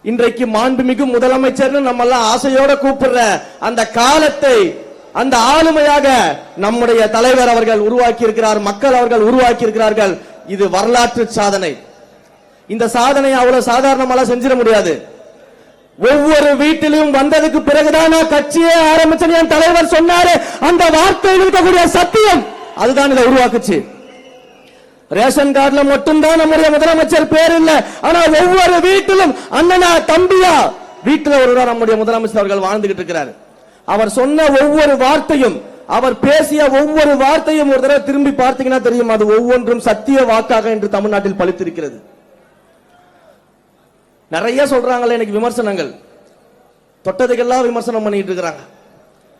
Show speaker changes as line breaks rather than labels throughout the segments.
இன்றைக்கு மாண்புமிகு முதலமைச்சர் நம்ம எல்லாம் ஆசையோட கூப்பிடுற அந்த காலத்தை அந்த ஆளுமையாக நம்முடைய தலைவர் அவர்கள் உருவாக்கி இருக்கிறார், மக்கள் அவர்கள் உருவாக்கி இருக்கிறார்கள். இது வரலாற்று சாதனை. இந்த சாதனை அவ்வளவு சாதாரணமாக செஞ்சிட முடியாது. ஒவ்வொரு வீட்டிலும் வந்ததுக்கு பிறகுதான் கட்சியே ஆரம்பிச்ச தலைவர் சொன்னாரு. அந்த வார்த்தையில் இருக்கக்கூடிய சத்தியம் அதுதான் இதை உருவாக்குச்சு. ரேஷன் கார்டுல மட்டும்தான் நம்முடைய முதலமைச்சர் பேர் இல்ல, ஆனா ஒவ்வொரு வீட்டிலும் அண்ணனா தம்பியா வீட்டில் ஒருவர் நம்முடைய முதலமைச்சர் அவர்கள் வாழ்ந்துகிட்டு இருக்கிறார். அவர் சொன்ன ஒவ்வொரு வார்த்தையும், அவர் பேசிய ஒவ்வொரு வார்த்தையும் ஒரு தடவை திரும்பி பார்த்தீங்கன்னா தெரியும், அது ஒவ்வொன்றும் சத்திய வாக்காக இன்று தமிழ்நாட்டில் பலித்திருக்கிறது. நிறைய சொல்றாங்களே இன்னைக்கு விமர்சனங்கள், தொட்டதுக்கெல்லாம் விமர்சனம் பண்ணிட்டு இருக்கிறாங்க.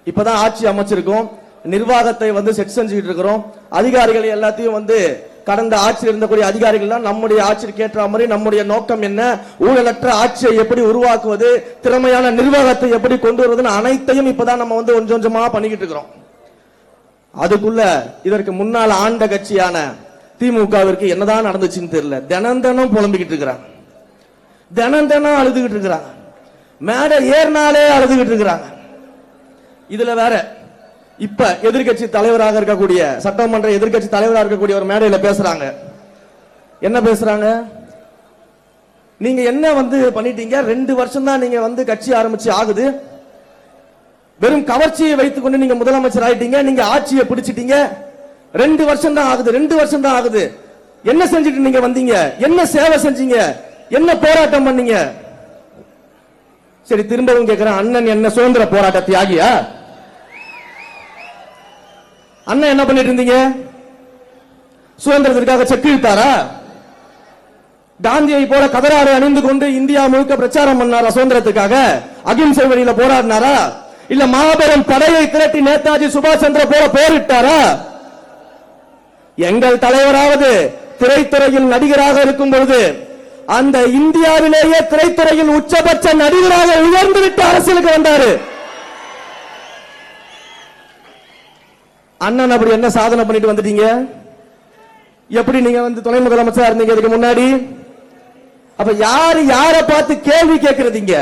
இப்பதான் ஆட்சி அமைச்சிருக்கோம், நிர்வாகத்தை செட் செஞ்சுட்டு இருக்கிறோம். அதிகாரிகள் எல்லாத்தையும் கடந்த ஆட்சியில் இருந்தக்கூடிய அதிகாரிகள் தான் நம்முடைய ஆட்சிக்கு ஏற்ற மாதிரி நம்முடைய நோக்கம் என்ன, ஊழலற்ற ஆட்சியை எப்படி உருவாக்குவது, திறமையான நிர்வாகத்தை எப்படி கொண்டு வருவதுன்னு அனைத்தையும் இப்பதான் நம்ம கொஞ்சம் கொஞ்சமா பண்ணிக்கிட்டு இருக்கிறோம். அதுக்குள்ள இதற்கு முன்னால் ஆண்ட கட்சியான திமுகவிற்கு என்னதான் நடந்துச்சுன்னு தெரியல. தினம் தினம் புலம்பிக்கிட்டு இருக்கிறாங்க, தினம் தினம் அழுதுகிட்டு இருக்கிறாங்க, மேடை ஏறினாலே அழுதுகிட்டு இருக்கிறாங்க. இதுல வேற இப்ப எதிர்கட்சி தலைவராக இருக்கக்கூடிய, சட்டமன்ற எதிர்கட்சி தலைவராக இருக்கக்கூடிய ஒரு மேடையில பேசுறாங்க. என்ன பேசுறாங்க? நீங்க என்ன பண்ணிட்டீங்க, 2 வருஷம் தான் நீங்க கட்சி ஆரம்பிச்சு ஆகுது, வெறும் கவர்ச்சியை வைத்துக் கொண்டு நீங்க முதலமைச்சர் ஆயிட்டீங்க, நீங்க ஆட்சியை பிடிச்சிட்டீங்க, 2 வருஷம் தான் ஆகுது, 2 வருஷம் தான் ஆகுது, என்ன செஞ்சுட்டு நீங்க வந்தீங்க, என்ன சேவை செஞ்சீங்க, என்ன போராட்டம் பண்ணீங்க? சரி, திரும்பவும் கேட்கிறேன், அண்ணன் என்ன சுதந்திர போராட்ட தியாகியா? அண்ணன் என்ன பண்ணிட்டு இருந்தீங்க? சுதந்திரத்திற்காக செக்கு இழுத்தாரா? காந்தியை போல கதராடை அணிந்து கொண்டு இந்தியா முழுக்க பிரச்சாரம் பண்ணாரா? சுதந்திரத்துக்காக அகிம்சை வழியில போராடினாரா? இல்ல மாபெரும் படையை திரட்டி நேதாஜி சுபாஷ் சந்திர போல போரிட்டாரா? எங்கள் தலைவராவது திரைத்துறையில் நடிகராக இருக்கும் பொழுது அந்த இந்தியாவிலேயே திரைத்துறையில் உச்சபட்ச நடிகராக உயர்ந்து விட்டு அரசியலுக்கு வந்தாரு. அண்ணன் அப்படி என்ன சாதனை பண்ணிட்டு வந்துட்டீங்க? எப்படி நீங்க துணை முதலமைச்சரா இருந்தீங்க இதுக்கு முன்னாடி? அப்ப யாரு யாரை பார்த்து கேள்வி கேட்கறதீங்க?